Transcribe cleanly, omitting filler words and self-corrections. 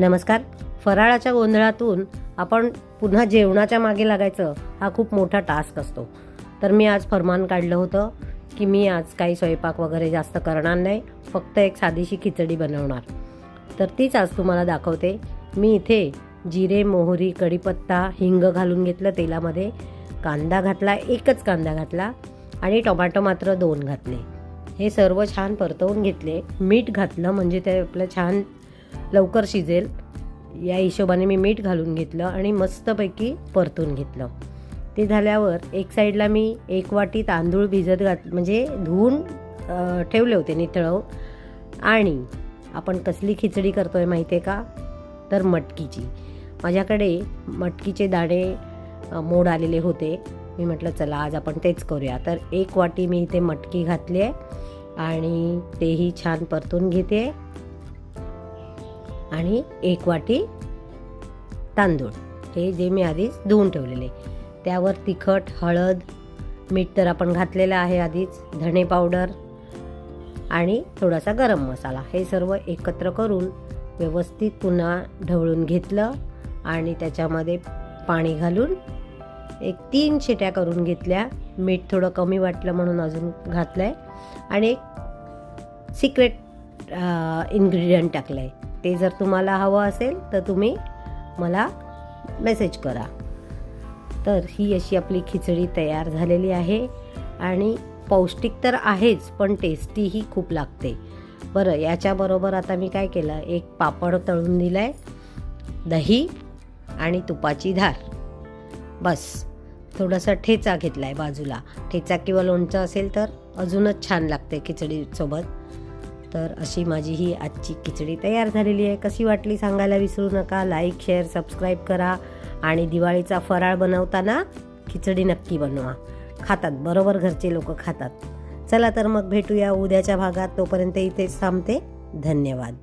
नमस्कार. फराळाच्या गोंधळातून आपण पुन्हा जेवणाच्या मागे लागायचं हा खूप मोठा टास्क असतो. तर मी आज फरमान काढलं होतं की मी आज काही स्वयंपाक वगैरे जास्त करणार नाही, फक्त एक साधीशी खिचडी बनवणार. तर तीच आज तुम्हाला दाखवते. मी इथे जिरे, मोहरी, कढीपत्ता, हिंग घालून घेतलं तेलामध्ये. कांदा घातला, एकच कांदा घातला आणि टोमॅटो मात्र 2 घातले. हे सर्व छान परतवून घेतले. मीठ घातलं म्हणजे ते आपलं छान लवकर शिजेल या हिशोबाने मी मीठ घालून घेतलं आणि मस्तपैकी परतून घेतलं. ते झाल्यावर एक साईडला मी 1 वाटी तांदूळ भिजत म्हणजे धुवून ठेवले होते नितळवून. आणि आपण कसली खिचडी करतोय माहिती आहे का? तर मटकीची. माझ्याकडे मटकीचे दाणे मोड आलेले होते. मी म्हटलं चला आज आपण तेच करूया. तर 1 वाटी मी इथे मटकी घातली आहे आणि तेही छान परतून घेते. आणि 1 वाटी तांदूळ हे जे मी आधीच धुवून ठेवलेले. त्यावर तिखट, हळद, मीठ तर आपण घातलेलं आहे आधीच, धणे पावडर आणि थोडासा गरम मसाला हे सर्व एकत्र करून व्यवस्थित पुन्हा ढवळून घेतलं आणि त्याच्यामध्ये पाणी घालून 3 शिट्या करून घेतल्या. मीठ थोडं कमी वाटलं म्हणून अजून घातलं आहे. आणि एक सिक्रेट इन्ग्रेडियंट टाकलं आहे. ते जर तुम्हाला हवं असेल तर तुम्ही मला मेसेज करा. तर ही अशी आपली खिचडी तयार झालेली आहे आणि पौष्टिक तर आहेच पण टेस्टीही खूप लागते. बरं, याच्याबरोबर आता मी काय केलं, एक पापड तळून दिला आहे, दही आणि तुपाची धार. बस थोडासा ठेचा घेतला आहे बाजूला. ठेचा किंवा लोणचं असेल तर अजूनच छान लागते खिचडीसोबत. तर अशी माझी ही आजची खिचडी तयार झालेली आहे. कशी वाटली सांगायला विसरू नका. लाईक, शेअर, सबस्क्राईब करा. आणि दिवाळीचा फराळ बनवताना खिचडी नक्की बनवा. खातात, बरोबर घरचे लोक खातात. चला तर मग भेटूया उद्याच्या भागात. तोपर्यंत इथेच थांबते. धन्यवाद.